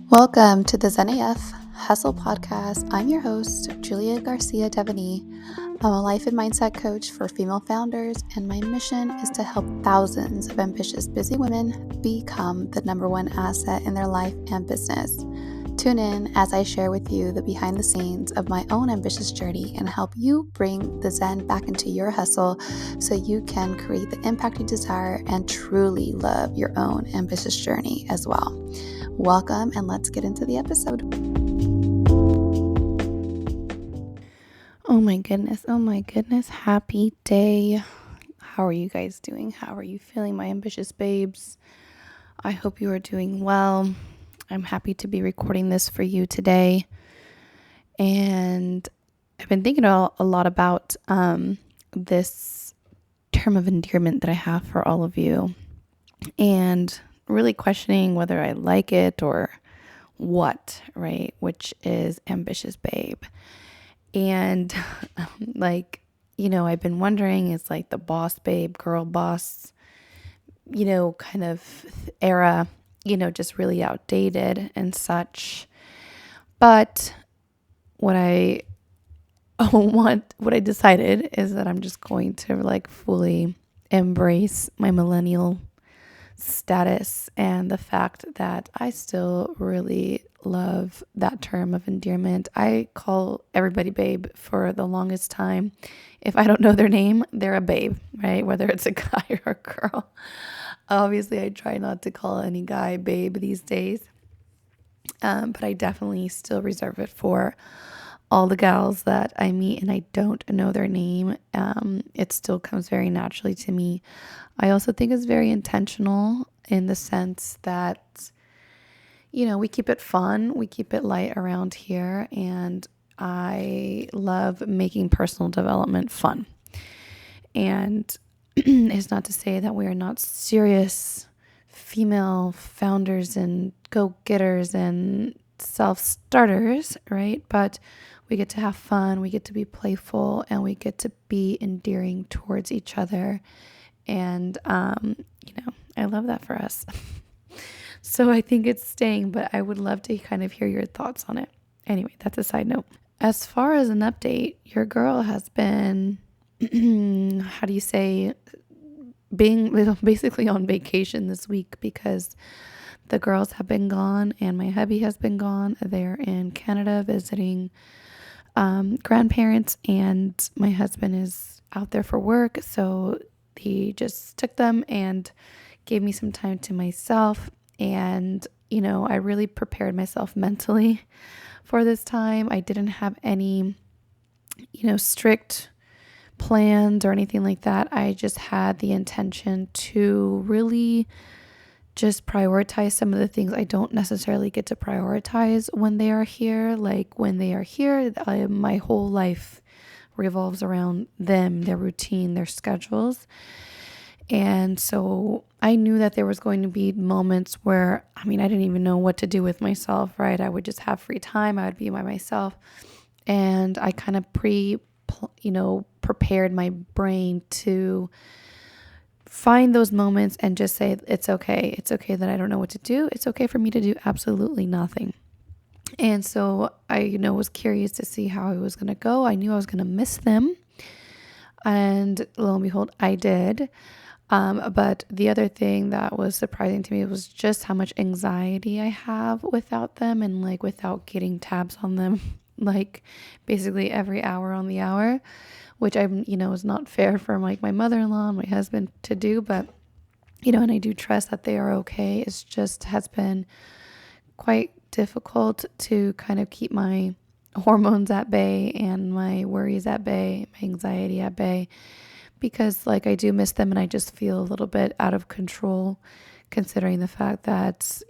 Welcome to the Zen AF Hustle Podcast. I'm your host, Julia Garcia Devaney. I'm a life and mindset coach for female founders, and my mission is to help thousands of ambitious, busy women become the number one asset in their life and business. Tune in as I share with you the behind the scenes of my own ambitious journey and help you bring the Zen back into your hustle so you can create the impact you desire and truly love your own ambitious journey as well. Welcome, and let's get into the episode. Oh my goodness. Happy day. How are you guys doing? How are you feeling, my ambitious babes? I hope you are doing well. I'm happy to be recording this for you today. And I've been thinking a lot about this term of endearment that I have for all of you, and really questioning whether I like it or what, right? Which is ambitious babe. And I've been wondering, is like the boss babe, girl boss, kind of era, just really outdated and such. But what I decided is that I'm just going to fully embrace my millennial status and the fact that I still really love that term of endearment. I call everybody babe for the longest time. If I don't know their name, they're a babe, right? Whether it's a guy or a girl. Obviously, I try not to call any guy babe these days, but I definitely still reserve it for all the gals that I meet and I don't know their name. It still comes very naturally to me. I also think it's very intentional in the sense that, we keep it fun, we keep it light around here, and I love making personal development fun. And it's not to say that we are not serious female founders and go-getters and self-starters, right? But we get to have fun, we get to be playful, and we get to be endearing towards each other. And, I love that for us. So I think it's staying, but I would love to kind of hear your thoughts on it. Anyway, that's a side note. As far as an update, your girl has been, how do you say, being basically on vacation this week because the girls have been gone and my hubby has been gone. They're in Canada visiting grandparents, and my husband is out there for work. So he just took them and gave me some time to myself. And, I really prepared myself mentally for this time. I didn't have any, strict plans or anything like that. I just had the intention to really just prioritize some of the things I don't necessarily get to prioritize when they are here. Like when they are here, my whole life revolves around them, their routine, their schedules. And so I knew that there was going to be moments where, I didn't even know what to do with myself, right? I would just have free time. I would be by myself. And I kind of prepared my brain to find those moments and just say, it's okay. It's okay that I don't know what to do. It's okay for me to do absolutely nothing. And so I, was curious to see how it was going to go. I knew I was going to miss them. And lo and behold, I did. But the other thing that was surprising to me was just how much anxiety I have without them and without getting tabs on them, basically every hour on the hour, which is not fair for my mother-in-law and my husband to do, but, and I do trust that they are okay. It's just has been quite difficult to kind of keep my hormones at bay and my worries at bay, my anxiety at bay, because I do miss them and I just feel a little bit out of control considering the fact that,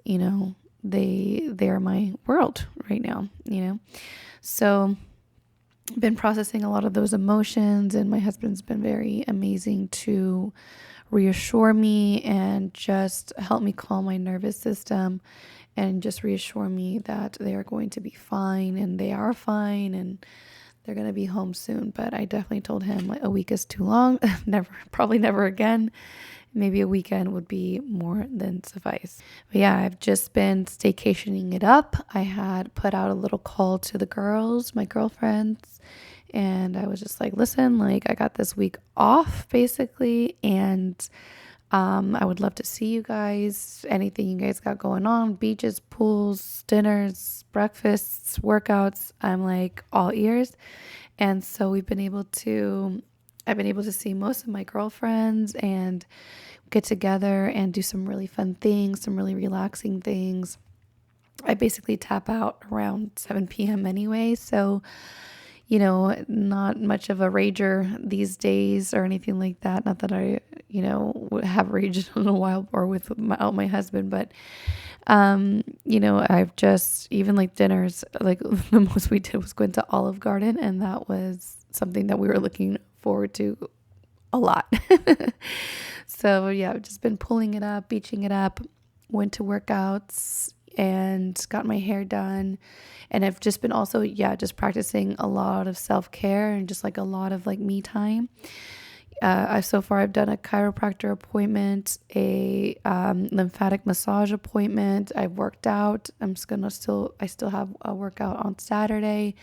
they are my world right now, So I've been processing a lot of those emotions, and my husband's been very amazing to reassure me and just help me calm my nervous system and just reassure me that they are going to be fine, and they are fine, and they're going to be home soon. But I definitely told him a week is too long. Probably never again. maybe a weekend would be more than suffice. But yeah, I've just been staycationing it up. I had put out a little call to the girls, my girlfriends, and I was just like, listen, like I got this week off basically, and I would love to see you guys. Anything you guys got going on, beaches, pools, dinners, breakfasts, workouts. I'm like all ears. And so I've been able to see most of my girlfriends and get together and do some really fun things, some really relaxing things. I basically tap out around 7 p.m. anyway. So, not much of a rager these days or anything like that. Not that I, would have raged in a while or with my husband, but, I've just, even like dinners, like the most we did was going to Olive Garden, and that was something that we were looking forward to a lot. So yeah, I've just been pulling it up, beaching it up, went to workouts and got my hair done. And I've just been also, just practicing a lot of self-care and just like a lot of like me time. I've done a chiropractor appointment, a lymphatic massage appointment. I've worked out. I still have a workout on Saturday.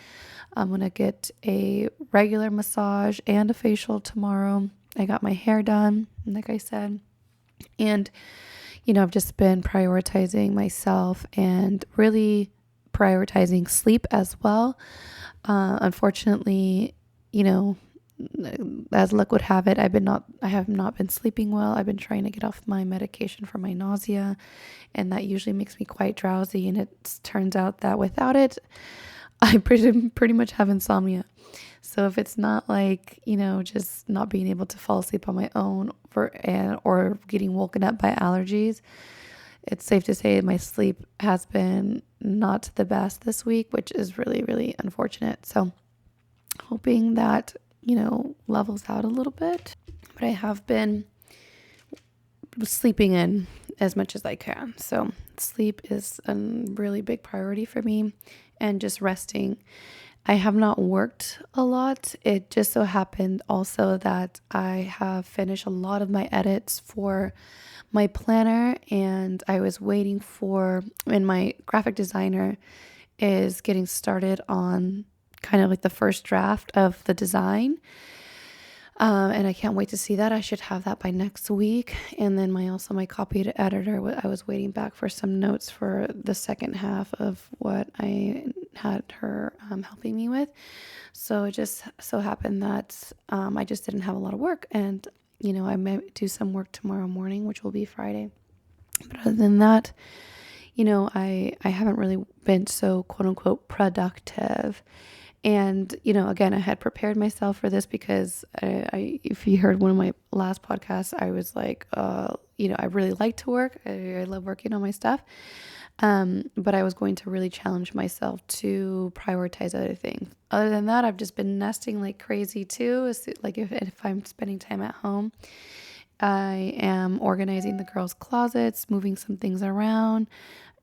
I'm gonna get a regular massage and a facial tomorrow. I got my hair done, like I said, and I've just been prioritizing myself and really prioritizing sleep as well. Unfortunately, as luck would have it, I have not been sleeping well. I've been trying to get off my medication for my nausea, and that usually makes me quite drowsy. And it turns out that without it, I pretty much have insomnia. So if it's not like, just not being able to fall asleep on my own or getting woken up by allergies, it's safe to say my sleep has been not the best this week, which is really, really unfortunate. So hoping that, levels out a little bit. But I have been sleeping in as much as I can. So sleep is a really big priority for me, and just resting. I have not worked a lot. It just so happened also that I have finished a lot of my edits for my planner, and I was and my graphic designer is getting started on kind of like the first draft of the design. And I can't wait to see that. I should have that by next week. And then my copy editor, I was waiting back for some notes for the second half of what I had her helping me with. So it just so happened that I just didn't have a lot of work. And, I might do some work tomorrow morning, which will be Friday. But other than that, I haven't really been so quote unquote productive. And, again, I had prepared myself for this because if you heard one of my last podcasts, I was like, I really like to work. I love working on my stuff. But I was going to really challenge myself to prioritize other things. Other than that, I've just been nesting like crazy too. Like if I'm spending time at home, I am organizing the girls' closets, moving some things around,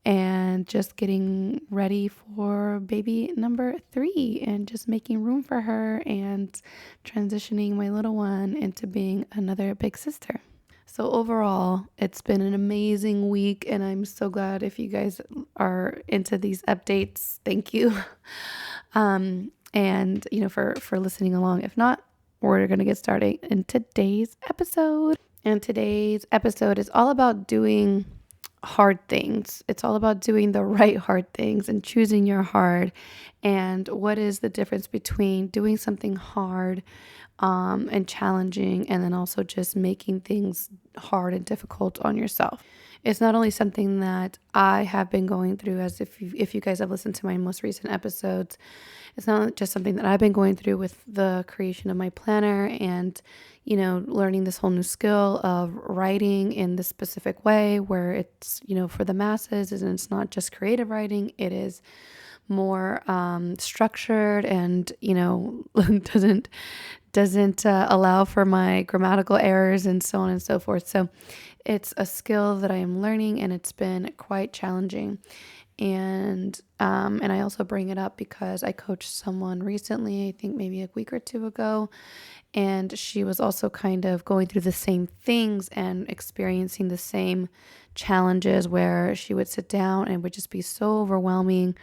and just getting ready for baby number 3 and just making room for her and transitioning my little one into being another big sister. So overall, it's been an amazing week, and I'm so glad if you guys are into these updates. Thank you. And for listening along. If not, we're going to get started in today's episode. And today's episode is all about doing hard things. It's all about doing the right hard things and choosing your hard. And what is the difference between doing something hard and challenging, and then also just making things hard and difficult on yourself. It's not only something that I have been going through, as if you guys have listened to my most recent episodes, it's not just something that I've been going through with the creation of my planner and, learning this whole new skill of writing in this specific way where it's, for the masses, and it's not just creative writing. It is more structured and, doesn't allow for my grammatical errors and so on and so forth. So it's a skill that I am learning, and it's been quite challenging. And I also bring it up because I coached someone recently, I think maybe a week or two ago, and she was also kind of going through the same things and experiencing the same challenges where she would sit down and it would just be so overwhelming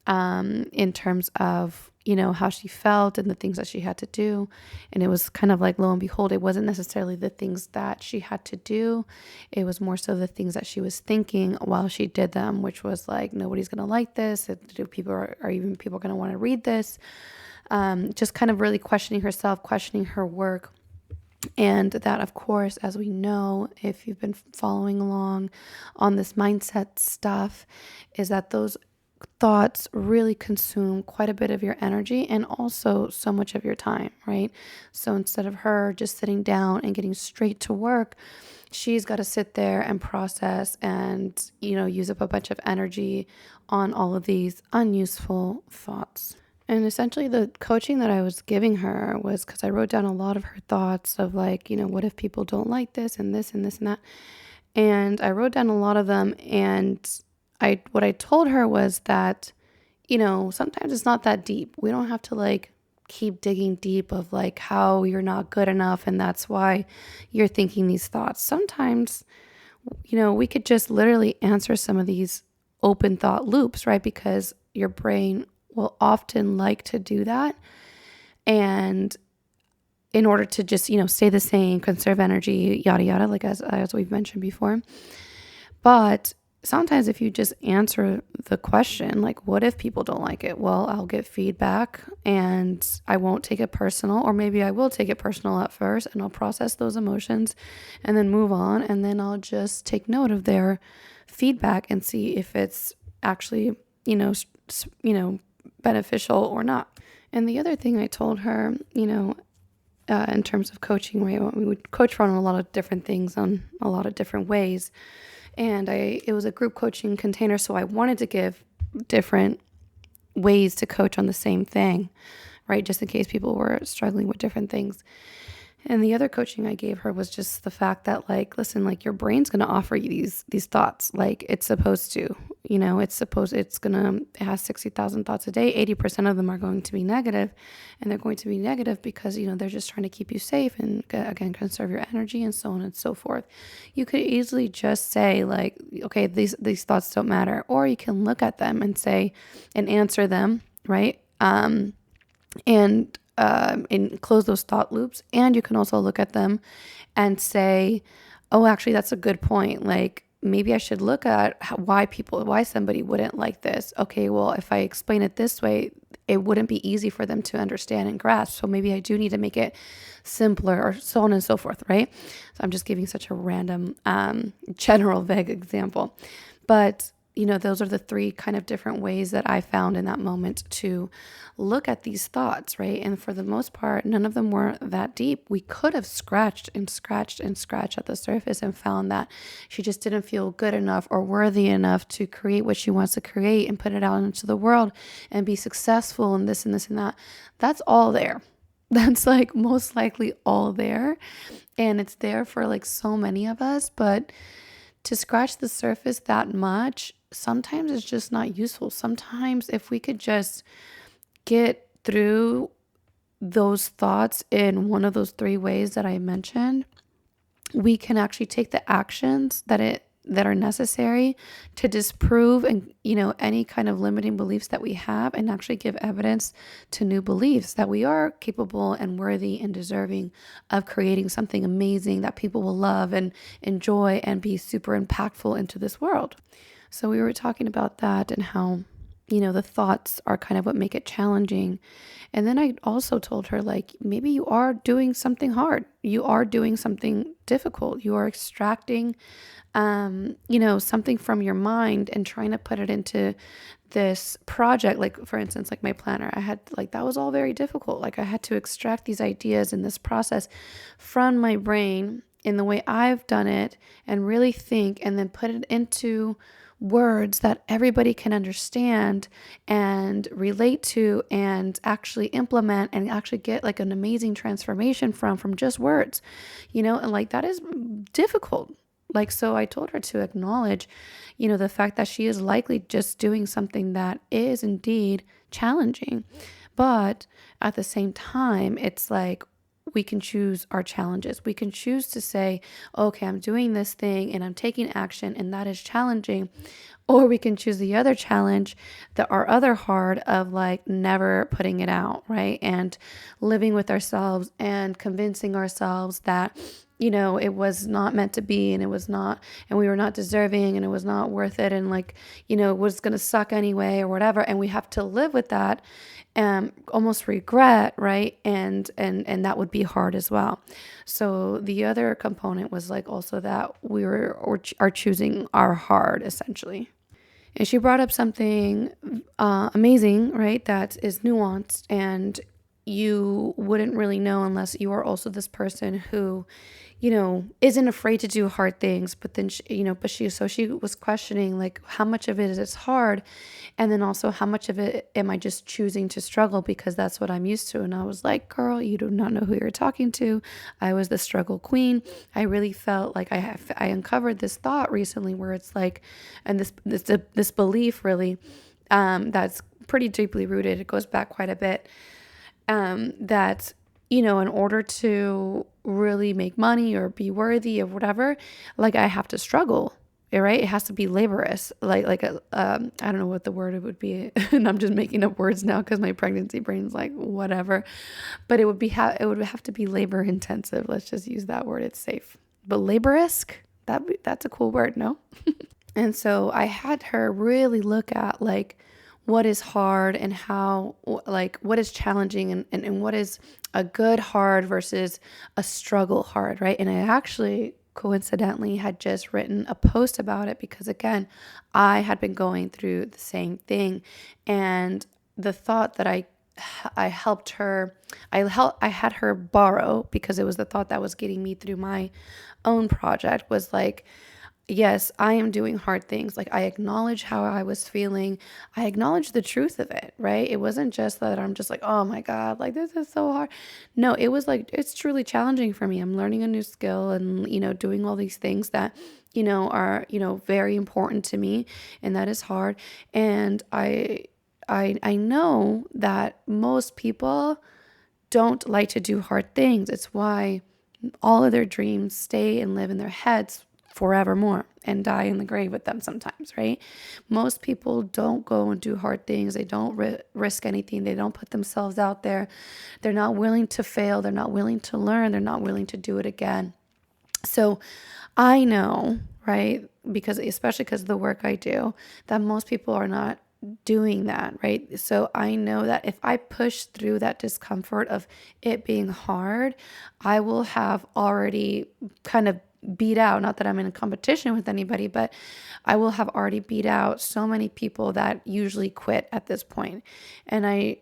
in terms of, how she felt and the things that she had to do. And it was kind of like, lo and behold, it wasn't necessarily the things that she had to do. It was more so the things that she was thinking while she did them, which was like, nobody's going to like this. Do people are even people going to want to read this? Just kind of really questioning herself, questioning her work. And that, of course, as we know, if you've been following along on this mindset stuff, is that those thoughts really consume quite a bit of your energy and also so much of your time, right? So instead of her just sitting down and getting straight to work, she's got to sit there and process and, use up a bunch of energy on all of these unuseful thoughts. And essentially, the coaching that I was giving her was because I wrote down a lot of her thoughts of like, what if people don't like this and this and this and that. And I wrote down a lot of them. And what I told her was that, sometimes it's not that deep. We don't have to like keep digging deep of like how you're not good enough. And that's why you're thinking these thoughts. Sometimes, we could just literally answer some of these open thought loops, right? Because your brain will often like to do that. And in order to just, stay the same, conserve energy, yada, yada, like as we've mentioned before. But sometimes if you just answer the question, like, what if people don't like it? Well, I'll get feedback and I won't take it personal, or maybe I will take it personal at first and I'll process those emotions and then move on. And then I'll just take note of their feedback and see if it's actually, beneficial or not. And the other thing I told her, in terms of coaching, right? We would coach on a lot of different things on a lot of different ways. And it was a group coaching container, so I wanted to give different ways to coach on the same thing, right? Just in case people were struggling with different things. And the other coaching I gave her was just the fact that, like, listen, like, your brain's going to offer you these thoughts, like it's supposed to, it has 60,000 thoughts a day. 80% of them are going to be negative, and they're going to be negative because, they're just trying to keep you safe and, again, conserve your energy and so on and so forth. You could easily just say, like, okay, these thoughts don't matter, or you can look at them and say and answer them, right? And close those thought loops. And you can also look at them and say, oh, actually, that's a good point. Like, maybe I should look at why somebody wouldn't like this. Okay, well, if I explain it this way, it wouldn't be easy for them to understand and grasp. So maybe I do need to make it simpler, or so on and so forth, right? So I'm just giving such a random, general, vague example. But those are the three kind of different ways that I found in that moment to look at these thoughts, right? And for the most part, none of them were that deep. We could have scratched and scratched and scratched at the surface and found that she just didn't feel good enough or worthy enough to create what she wants to create and put it out into the world and be successful and this and this and that. That's all there. That's like most likely all there. And it's there for like so many of us, but to scratch the surface that much, sometimes it's just not useful. Sometimes if we could just get through those thoughts in one of those three ways that I mentioned, we can actually take the actions that are necessary to disprove and any kind of limiting beliefs that we have, and actually give evidence to new beliefs that we are capable and worthy and deserving of creating something amazing that people will love and enjoy and be super impactful into this world. So we were talking about that and how the thoughts are kind of what make it challenging. And then I also told her, like, maybe you are doing something hard. You are doing something difficult. You are extracting, something from your mind and trying to put it into this project. Like, for instance, like my planner, that was all very difficult. Like, I had to extract these ideas in this process from my brain in the way I've done it and really think and then put it into words that everybody can understand and relate to and actually implement and actually get like an amazing transformation from just words, and like that is difficult. Like, so I told her to acknowledge, the fact that she is likely just doing something that is indeed challenging. But at the same time, it's like we can choose our challenges. We can choose to say, okay, I'm doing this thing and I'm taking action, and that is challenging. Or we can choose the other challenge, our other hard of like never putting it out, right? And living with ourselves and convincing ourselves that, it was not meant to be, and it was not, and we were not deserving, and it was not worth it. And like, it was going to suck anyway or whatever. And we have to live with that, almost regret, right? And that would be hard as well. So the other component was like also that we are choosing our hard essentially. And she brought up something amazing, right? That is nuanced, and you wouldn't really know unless you are also this person who, isn't afraid to do hard things. But then, she was questioning like how much of it is hard, and then also how much of it am I just choosing to struggle because that's what I'm used to. And I was like, girl, you do not know who you're talking to. I was the struggle queen. I really felt like I uncovered this thought recently where it's like, and this belief really, that's pretty deeply rooted. It goes back quite a bit. That, in order to really make money or be worthy of whatever, like I have to struggle, right? It has to be laborious, like I don't know what the word it would be, and I'm just making up words now because my pregnancy brain's like whatever, but it would be it would have to be labor intensive. Let's just use that word; it's safe. But laborious, that's a cool word, no? And so I had her really look at like what is hard and how, like, what is challenging and what is a good hard versus a struggle hard, right? And I actually coincidentally had just written a post about it because, again, I had been going through the same thing. And the thought that I helped her, I had her borrow because it was the thought that was getting me through my own project was like, yes, I am doing hard things. Like I acknowledge how I was feeling. I acknowledge the truth of it, right? It wasn't just that I'm just like, oh my God, like this is so hard. No, it was like, it's truly challenging for me. I'm learning a new skill and, doing all these things that, are, very important to me. And that is hard. And I know that most people don't like to do hard things. It's why all of their dreams stay and live in their heads forevermore and die in the grave with them sometimes, right? Most people don't go and do hard things. They don't risk anything. They don't put themselves out there. They're not willing to fail. They're not willing to learn. They're not willing to do it again. So I know, right? Because especially because of the work I do, that most people are not doing that, right? So I know that if I push through that discomfort of it being hard, I will have already kind of beat out, not that I'm in a competition with anybody, but I will have already beat out so many people that usually quit at this point. And I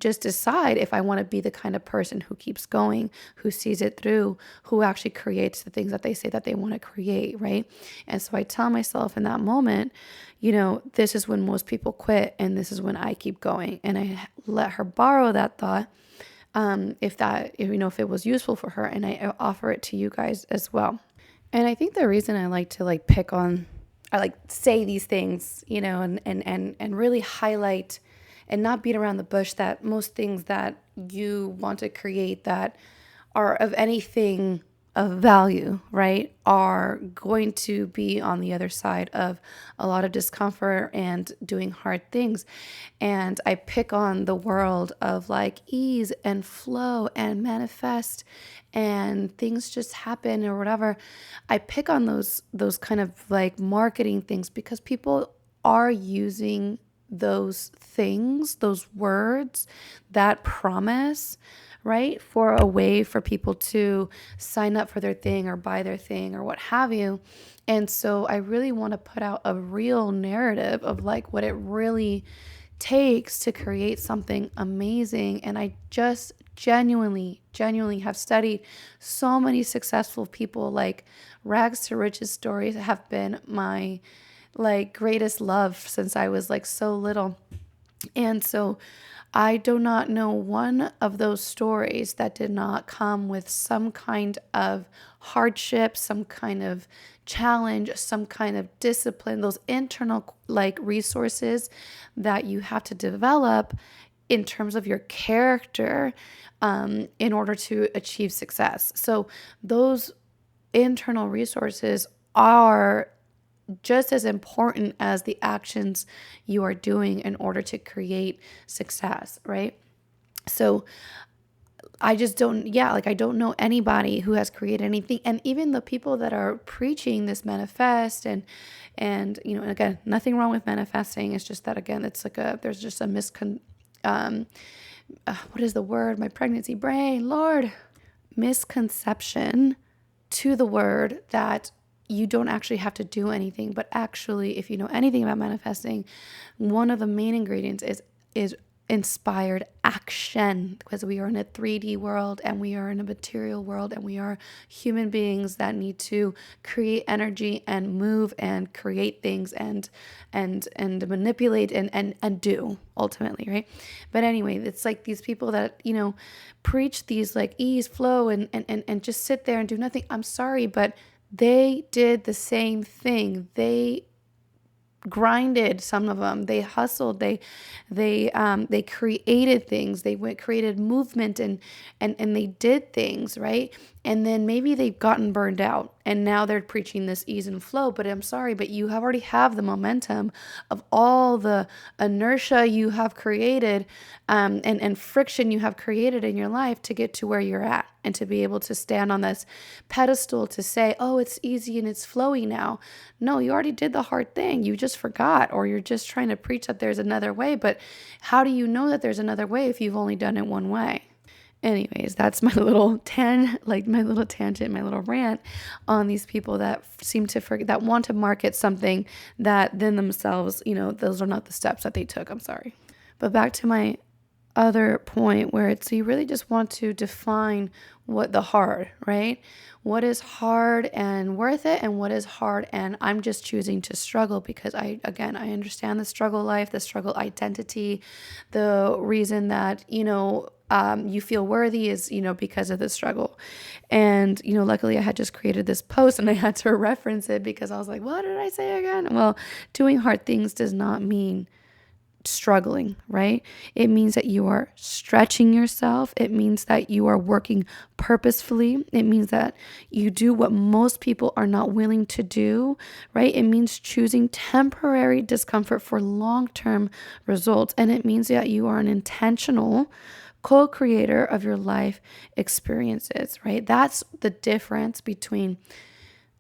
just decide if I want to be the kind of person who keeps going, who sees it through, who actually creates the things that they say that they want to create, right? And so I tell myself in that moment, this is when most people quit and this is when I keep going. And I let her borrow that thought, if it was useful for her, and I offer it to you guys as well. And I think the reason I like to I like say these things, and really highlight and not beat around the bush that most things that you want to create that are of anything of value, right, are going to be on the other side of a lot of discomfort and doing hard things. And I pick on the world of like ease and flow and manifest and things just happen or whatever. I pick on those kind of like marketing things because people are using those things, those words, that promise, right, for a way for people to sign up for their thing or buy their thing or what have you. And so I really want to put out a real narrative of like what it really takes to create something amazing. And I just genuinely have studied so many successful people. Like rags to riches stories have been my like greatest love since I was like so little. And so I do not know one of those stories that did not come with some kind of hardship, some kind of challenge, some kind of discipline, those internal like resources that you have to develop in terms of your character in order to achieve success. So those internal resources are just as important as the actions you are doing in order to create success, right? So I just don't, yeah, like I don't know anybody who has created anything. And even the people that are preaching this manifest and again, nothing wrong with manifesting. It's just that, again, it's like there's just a um, what is the word? My pregnancy brain, Lord, misconception to the word that you don't actually have to do anything. But actually, if you know anything about manifesting, one of the main ingredients is inspired action, because we are in a 3D world and we are in a material world and we are human beings that need to create energy and move and create things and manipulate and do ultimately, right? But anyway, it's like these people that preach these like ease, flow, and just sit there and do nothing. I'm sorry, but they did the same thing. They grinded, some of them, they hustled, they created things, created movement, and they did things, right? And then maybe they've gotten burned out and now they're preaching this ease and flow. But I'm sorry, but you already have the momentum of all the inertia you have created, and friction you have created in your life to get to where you're at and to be able to stand on this pedestal to say, oh, it's easy and it's flowy now. No, you already did the hard thing. You just forgot, or you're just trying to preach that there's another way. But how do you know that there's another way if you've only done it one way? Anyways, that's my little my little tangent, my little rant on these people that seem to forget, that want to market something that then themselves, those are not the steps that they took. I'm sorry. But back to my other point, where it's, you really just want to define what the hard, right? What is hard and worth it, and what is hard and I'm just choosing to struggle because I understand the struggle life, the struggle identity, the reason that, you feel worthy is, because of the struggle. And, luckily I had just created this post and I had to reference it because I was like, what did I say again? Well, doing hard things does not mean struggling, right? It means that you are stretching yourself. It means that you are working purposefully. It means that you do what most people are not willing to do, right? It means choosing temporary discomfort for long-term results. And it means that you are an intentional co-creator of your life experiences, right? That's the difference between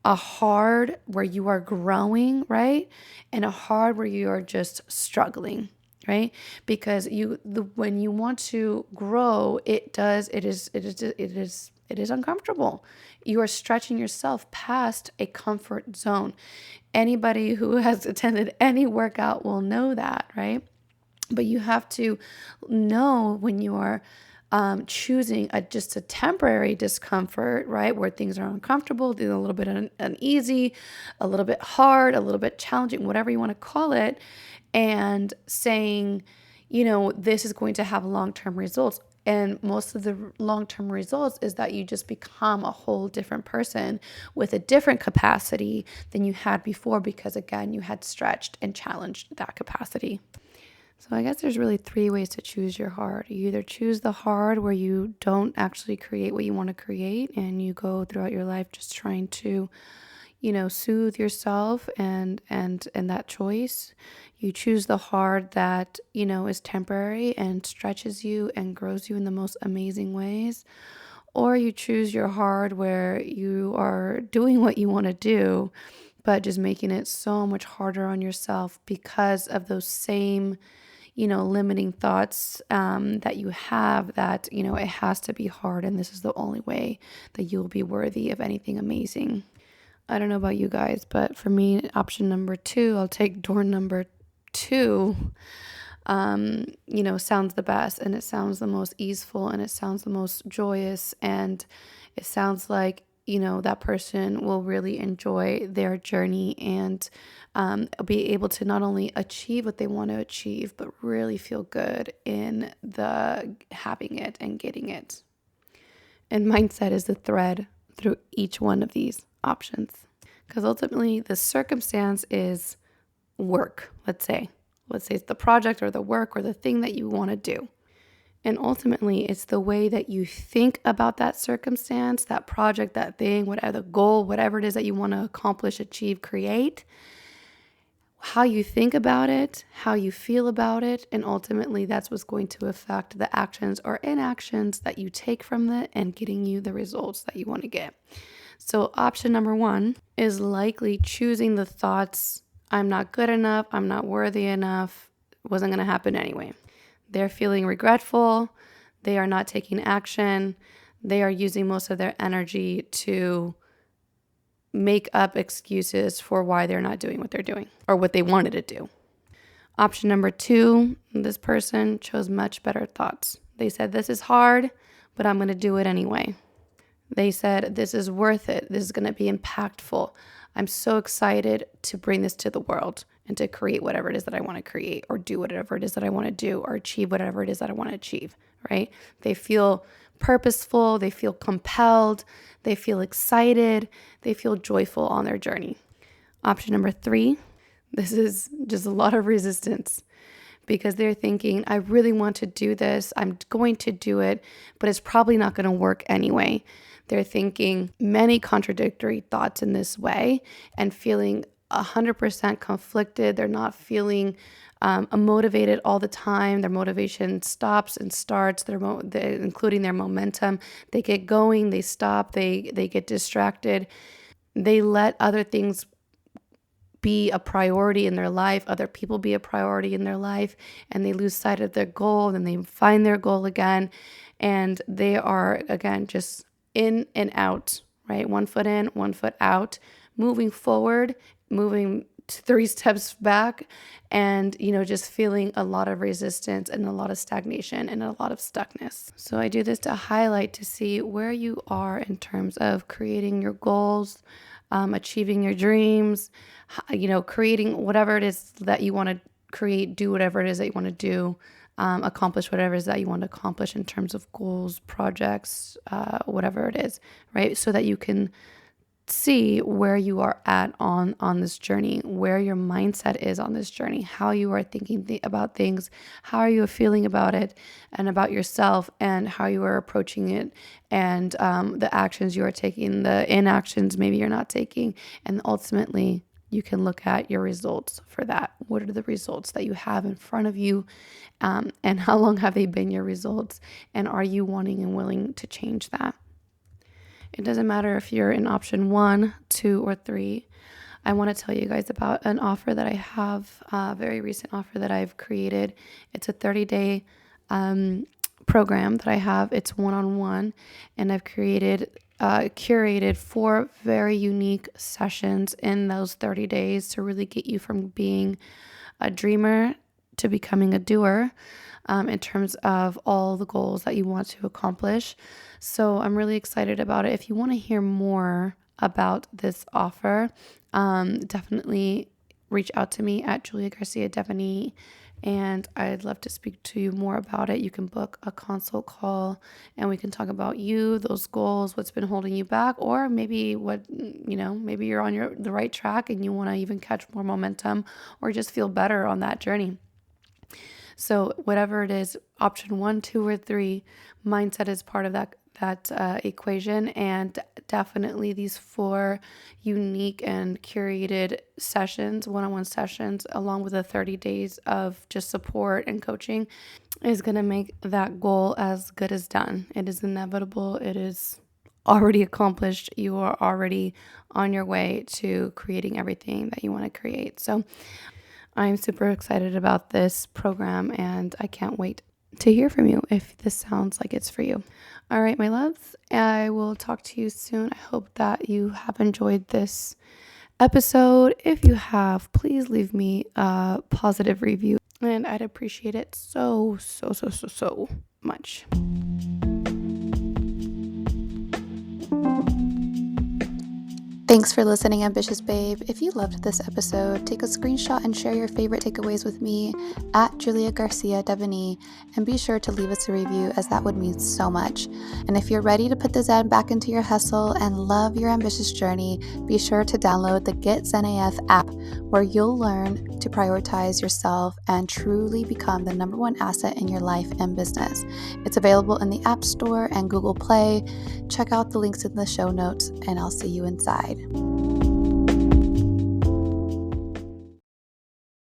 a hard where you are growing, right? And a hard where you are just struggling, right? Because when you want to grow, it is uncomfortable. You are stretching yourself past a comfort zone. Anybody who has attended any workout will know that, right? But you have to know when you are choosing just a temporary discomfort, right? Where things are uncomfortable, a little bit uneasy, a little bit hard, a little bit challenging, whatever you want to call it, and saying, this is going to have long-term results. And most of the long-term results is that you just become a whole different person with a different capacity than you had before, because again, you had stretched and challenged that capacity. So I guess there's really 3 ways to choose your hard. You either choose the hard where you don't actually create what you want to create and you go throughout your life just trying to, soothe yourself and that choice. You choose the hard that, is temporary and stretches you and grows you in the most amazing ways. Or you choose your hard where you are doing what you want to do, but just making it so much harder on yourself because of those same limiting thoughts that you have, that, it has to be hard and this is the only way that you'll be worthy of anything amazing. I don't know about you guys, but for me, option number 2, I'll take door number 2, sounds the best, and it sounds the most easeful, and it sounds the most joyous, and it sounds like, that person will really enjoy their journey and be able to not only achieve what they want to achieve, but really feel good in the having it and getting it. And mindset is the thread through each one of these options. Because ultimately the circumstance is work, let's say. Let's say it's the project or the work or the thing that you want to do. And ultimately, it's the way that you think about that circumstance, that project, that thing, whatever the goal, whatever it is that you want to accomplish, achieve, create, how you think about it, how you feel about it, and ultimately that's what's going to affect the actions or inactions that you take from it and getting you the results that you want to get. So option number 1 is likely choosing the thoughts, I'm not good enough, I'm not worthy enough, wasn't going to happen anyway. They're feeling regretful. They are not taking action. They are using most of their energy to make up excuses for why they're not doing what they're doing or what they wanted to do. Option number 2, this person chose much better thoughts. They said, this is hard, but I'm going to do it anyway. They said, this is worth it. This is going to be impactful. I'm so excited to bring this to the world and to create whatever it is that I want to create or do whatever it is that I want to do or achieve whatever it is that I want to achieve, right? They feel purposeful. They feel compelled. They feel excited. They feel joyful on their journey. Option number 3, this is just a lot of resistance because they're thinking, I really want to do this. I'm going to do it, but it's probably not going to work anyway. They're thinking many contradictory thoughts in this way and feeling 100% conflicted. They're not feeling motivated all the time. Their motivation stops and starts, including their momentum. They get going, they stop, they get distracted. They let other things be a priority in their life, other people be a priority in their life, and they lose sight of their goal, and they find their goal again, and they are, again, just in and out, right? 1 foot in, 1 foot out, moving forward, moving 3 steps back, and, just feeling a lot of resistance and a lot of stagnation and a lot of stuckness. So I do this to highlight, to see where you are in terms of creating your goals, achieving your dreams, creating whatever it is that you want to create, do whatever it is that you want to do, accomplish whatever it is that you want to accomplish in terms of goals, projects, whatever it is, right? So that you can see where you are at on this journey, where your mindset is on this journey, how you are thinking about things, how are you feeling about it and about yourself, and how you are approaching it, and the actions you are taking, the inactions maybe you're not taking, and ultimately you can look at your results for that. What are the results that you have in front of you, and how long have they been your results, and are you wanting and willing to change that? It doesn't matter if you're in option 1, 2, or 3. I want to tell you guys about an offer that I have, a very recent offer that I've created. It's a 30-day program that I have. It's one-on-one, and I've curated 4 very unique sessions in those 30 days to really get you from being a dreamer to becoming a doer, in terms of all the goals that you want to accomplish. So I'm really excited about it. If you want to hear more about this offer, definitely reach out to me at Julia Garcia Devaney, and I'd love to speak to you more about it. You can book a consult call and we can talk about you, those goals, what's been holding you back, or maybe maybe you're on the right track and you want to even catch more momentum or just feel better on that journey. So whatever it is, option 1, 2, or 3, mindset is part of that equation. And definitely these 4 unique and curated sessions, one-on-one sessions, along with the 30 days of just support and coaching, is going to make that goal as good as done. It is inevitable. It is already accomplished. You are already on your way to creating everything that you want to create. So I'm super excited about this program, and I can't wait to hear from you if this sounds like it's for you. All right, my loves, I will talk to you soon. I hope that you have enjoyed this episode. If you have, please leave me a positive review, and I'd appreciate it so much. Thanks for listening, Ambitious Babe. If you loved this episode, take a screenshot and share your favorite takeaways with me at Julia Garcia Devaney, and be sure to leave us a review, as that would mean so much. And if you're ready to put the Zen back into your hustle and love your ambitious journey, be sure to download the Get Zen AF app, where you'll learn to prioritize yourself and truly become the number one asset in your life and business. It's available in the App Store and Google Play. Check out the links in the show notes, and I'll see you inside.